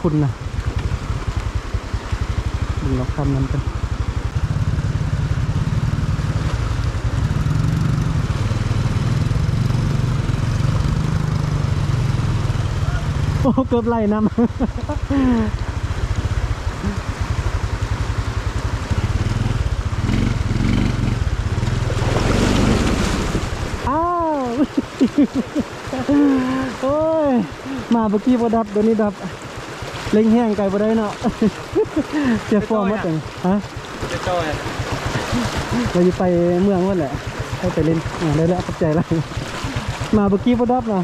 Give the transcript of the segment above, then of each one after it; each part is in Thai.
คุณนะดึงเราคำนั้นกันโอ้เกือบไล่น้ำ อ้าวโอ้ยมาเมื่อกี้พอดับเดี๋ยวนี้ดับเล็งแห้งไก่บ่ได้เนาะเสียฟอร์มว่าจังฮะจะจอยเราจะไปเมืองนั่นแหละให้ไปเล่นได้แล้วเข้าใจแล้วมาเมื่อกี้พอดับเนาะ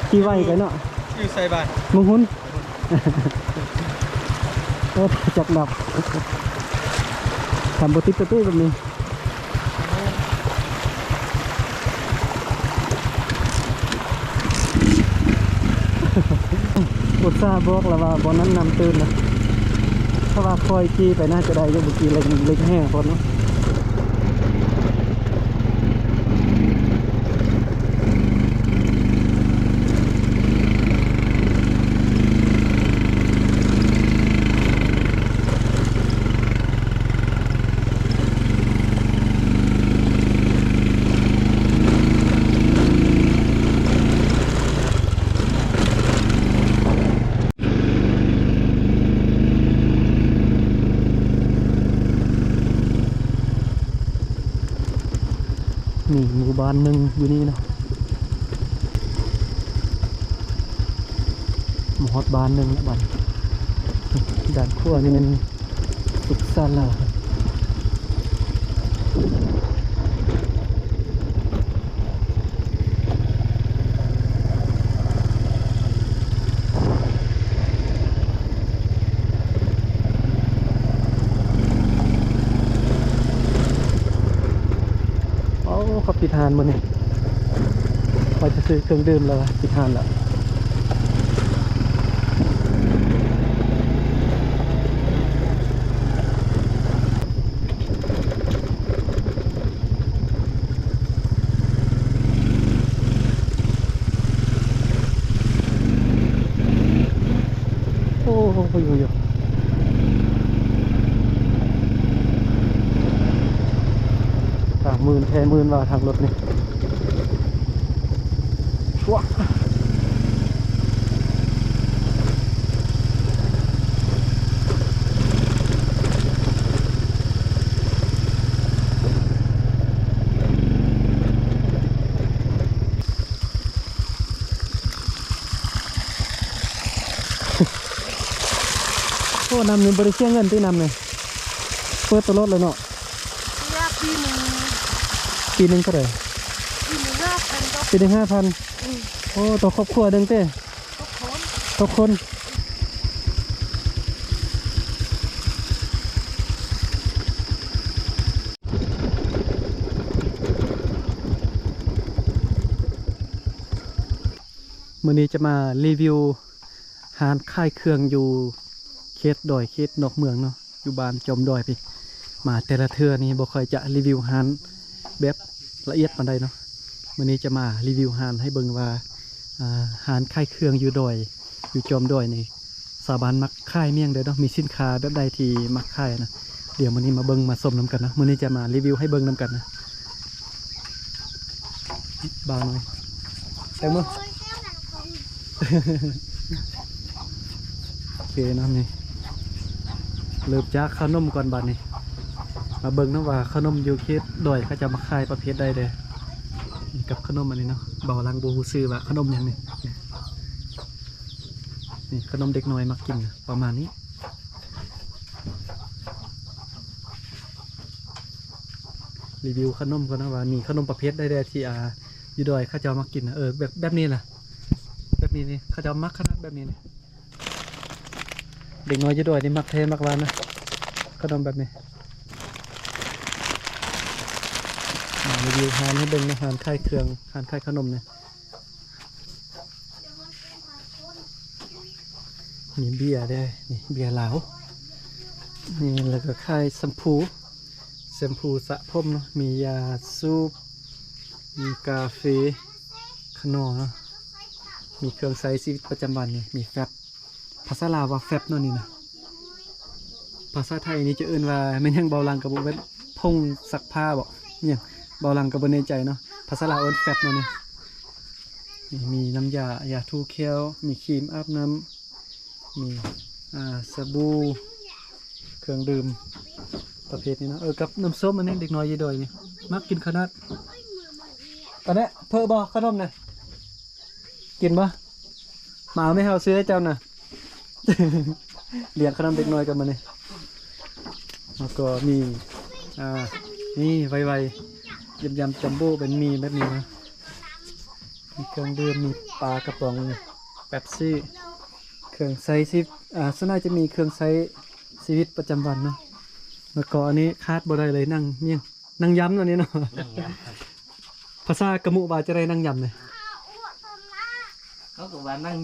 ขี่ไวไปเนาะอยู่ใส่บ้านมึงหุ่นโอ้จักดับทำบติดประตูแบบนี้อุตส่าห์บอกแล้วว่าบอนั้นนำตื่นนะถ้าว่าคอยขี่ไปน่าจะได้ยังบุกี้อะไรเล็กแห้งพอเนาะนี่หมู่บ้านหนึ่งอยู่นี่เนาะหมู่ฮอดบ้านหนึ่งละบ้านด่านขั้วนี่มันสุกซาลาเขาปิดหานมาเนี่ยไปจะซื้อเครื่องดื่มแล้วปิดหานแล้วโอ้โหอยู่30,000แค่10,000ว่าทางรถนี่ว้าโอ้นำเงินบริเชียเงินที่นำเลยเปิดตลอดเลยเนาะปีหนึ่งเท่าไหร่ปีหนึ่ง5,000โอ้ต่อครอบครัวดึงเต้ทุกคนมื้อนี้จะมารีวิวร้านค่ายเครื่องอยู่เขตดอยเขตนอกเมืองเนาะอยู่บ้านจอมดอยพี่มาแต่ละเทื่อนี่บ่ค่อยจะรีวิวร้านแบบละเอียดปานใดเนาะมื้อนี้จะมารีวิวร้านให้เบิ่งว่าร้านค่ายเครื่องอยู่ดอยอยู่จอมดอยนี่สาบานมักค่ายเมี่ยงเด้อเนาะมีสินค้าแบบใดที่มักค่ายนะเดี๋ยวมื้อนี้มาเบิ่งมาชมนำกันนะมื้อนี้จะมารีวิวให้เบิ่งนำกันนะบางหน่อยแตงโมโอเคนะนี่เริ่มจากขนมก่อนบัดนี้มาเบิ่งนะว่าขนมอยู่เขตดอยเขาจะมาขายประเภทใดเด้กับขนมอันนี้เนาะเบาลังบูฮูซื้อว่าขนมอย่างนี้นี่ขนมเด็กน้อยมักกินประมาณนี้รีวิวขนมก่อนนะว่ามีขนมประเภทใดที่อยู่ดอยเขาจะมากินนะแบบนี้นะแบบนี้นี่เขาจะมักขนาดแบบนี้นี่เด็กน้อยอยู่ดอยนี่มักเทมักหวานนะขนมแบบนี้รีวิวหานให้เบิ่งนะหานค่ายเครื่องหานค่ายขนมเนี่ยมีเบียร์ได้นี่เบียร์เหลานี่แล้วก็ค่ายแชมพูสระผมเนาะมียาสูบมีกาแฟขนมเนาะมีเครื่องใช้ชีวิตประจำวันนี่มีแฟบ ภาษาลาวว่าแฟบเนาะนี่นะภาษาไทยนี่จะเอื่นว่าแม่นยังเบาลังกับบ่เว้นพงซักผ้าบ่เนี่ยเบาลังกับบ่ในใจเนาะภาษาลาวเอิ้นแฟบเนาะนี่มีน้ำยาทูเคียวมีครีมอาบน้ำมีสบู่เครื่องดื่มประเภทนี้เนาะกับน้ำส้มอันนี้เด็กน้อยยีดอยนี่มักกินขนาดตอนนี้เพิ่มบ่ขนมนะกินบ่มาเอาไม่เฮาซื้อให้เจ้าน่ะ เลี้ยงขนมเด็กน้อยกันมาเนี่ยแล้วก็มีนี่ไวๆยำจัมโบ้เป็นมีแบบนี้นะมีเครื่องดื่มมีปลากระป๋องเป๊ปซี่เครื่องใช้ชีวิตส่วนใหญ่จะมีเครื่องใช้ชีวิตประจำวันเนาะแล้วก็อันนี้คาดบ่ได้เลยนั่งเมี่ยงนั่งยำอันนี้เนาะภาษากระมุบาจะได้นั่งยำเลยเขาบอกว่านั่ง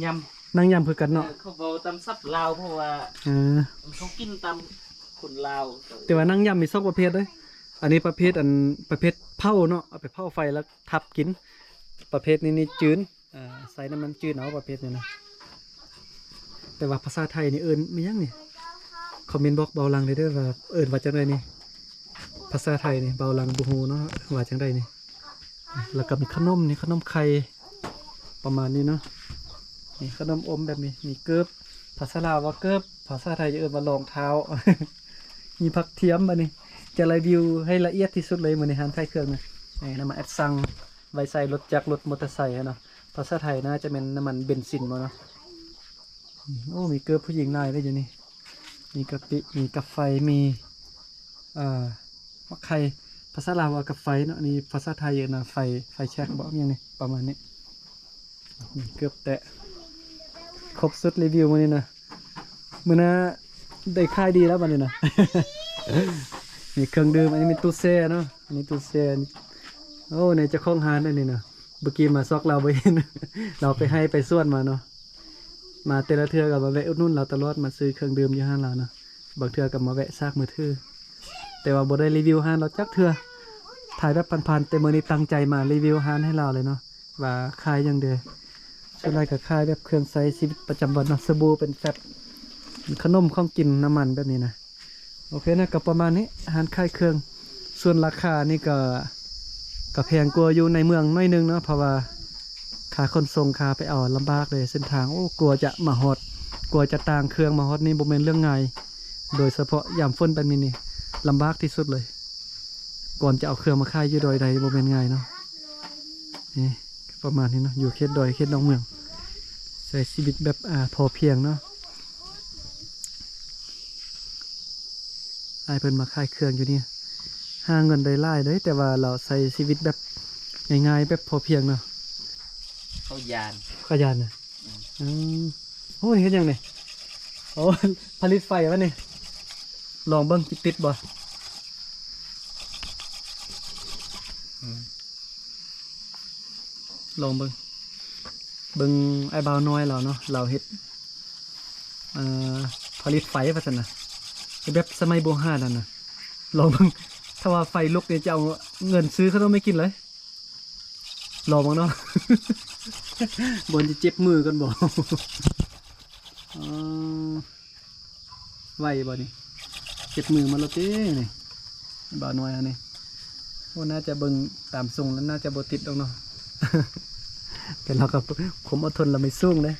ยำคือกันเนาะเขาบอกตำซับลาวเพราะว่าเขากินตำคนลาวแต่ว่านั่งยำมีสองประเภทเลยอันนี้ประเภทเผาเนาะเอาไปเผาไฟแล้วทับกินประเภทนี้จืดใส่น้ำมันจืดเอาประเภทนี้นะแต่ว่าภาษาไทยนี่เอิญไม่ยังนี่คอมเมนต์บอกเบาลังเลยเด้อว่าเอิญว่าจังไรนี่ภาษาไทยนี่เบาลังบูฮูเนาะว่าจังไรนี่แล้วก็มีขนมนี่ขนมไข่ประมาณนี้เนาะนี่ขนมอมแบบนี้มีเกิบภาษาลาวว่าเกิบภาษาไทยจะเอิญว่ารองเท้า มีผักเทียมอันนี้จะรีวิวให้ละเอียดที่สุดเลยเหมือนในร้านไทยเครื่องนะน้ำมันแอดซังไว้ใส่รถจักรรถมอเตอร์ไซค์เนาะภาษาไทยน่าจะเป็นน้ำมันเบนซินมาเนาะโอ้มีเกลือผู้หญิงนายได้อยู่นี่มีกะปิมีกาแฟมีมะไข่ภาษาลาวว่ากาแฟเนาะนี่ภาษาไทยนะไฟแช็กบอกยังนี่ประมาณนี้มีเกือบแตะครบสุดรีวิวมานี่นะมือนะได้ค่ายดีแล้ววันนี้นะ มีเครื่องดื่มอันนี้มีตู้แช่เนาะอันนี้ตู้แช่โอ้ในจะคล้องหานอันนี้เนาะเมื่อกี้มาซอกเราไปเห็น เราไปให้ไปส่วนมาเนาะมาเตละเทือกับมาแวะอุดหนุนเราตลอดมาซื้อเครื่องดื่มอยู่ห้างเราเนาะบางเทือกับมาแวะซากมือถือแต่ว่าบ่ได้รีวิวห้างเราจักเทือถ่ายแบบพันๆแต่เมื่อนี้ตั้งใจมารีวิวห้างให้เราเลยเนาะว่าขายยังเดยส่วนไรกับขายแบบเครื่องใช้ชีวิตประจำวันเนาะสบู่เป็นแฟบขนมของกินน้ำมันแบบนี้นะโอเคนะก็ประมาณนี้อาหารคลายเครื่องส่วนราคานี่ก็แพงกว่าอยู่ในเมืองน้อยนึงเนาะเพราะว่าขาขนส่งขาไปเอาลำบากเลยเส้นทางโอ้กลัวจะมาฮอดกลัวจะต่างเครื่องมาฮอดนี่บ่แม่นเรื่องง่ายโดยเฉพาะยามฝนแบบนี้นี่ลำบากที่สุดเลยก่อนจะเอาเครื่องมาขายอยู่ดอยใดบ่แม่นง่ายเนาะนี่ประมาณนี้เนาะอยู่เขตดอยเขตนอกเมืองใช้ชีวิตแบบพอเพียงเนาะไอ้เพิ่นมาขายเครื่องอยู่นี่หาเงินได้หลายเลยแต่ว่าเราใช้ชีวิตแบบง่ายๆแบบพอเพียงเนาะเขายานนะโอ้ยเห็นยังไงโอ้ผลิตไฟวะนี่ลองเบิ้งติดบ่ลองเบิ้งไอ้บ่าวน้อยเราเนาะเราเฮ็ดผลิตไฟว่าซั่นน่ะแบบสมัยโบราณนั่นน่ะลองเบิ่งถ้าว่าไฟลุกเนี่ยจะเอาเงินซื้อเขาต้องไม่กินเลยลองบ้างเนาะ บนจะเจ็บมือกันบ่ ไหวบ่นี่เจ็บมือมาแล้วเต้นี่บ่าวน้อยอันนี้โอ้น่าจะเบิ่งตามทรงแล้วน่าจะบ่ติดดอกเนาะ แต่เราก็ผมอดทนเราไม่สู้เลย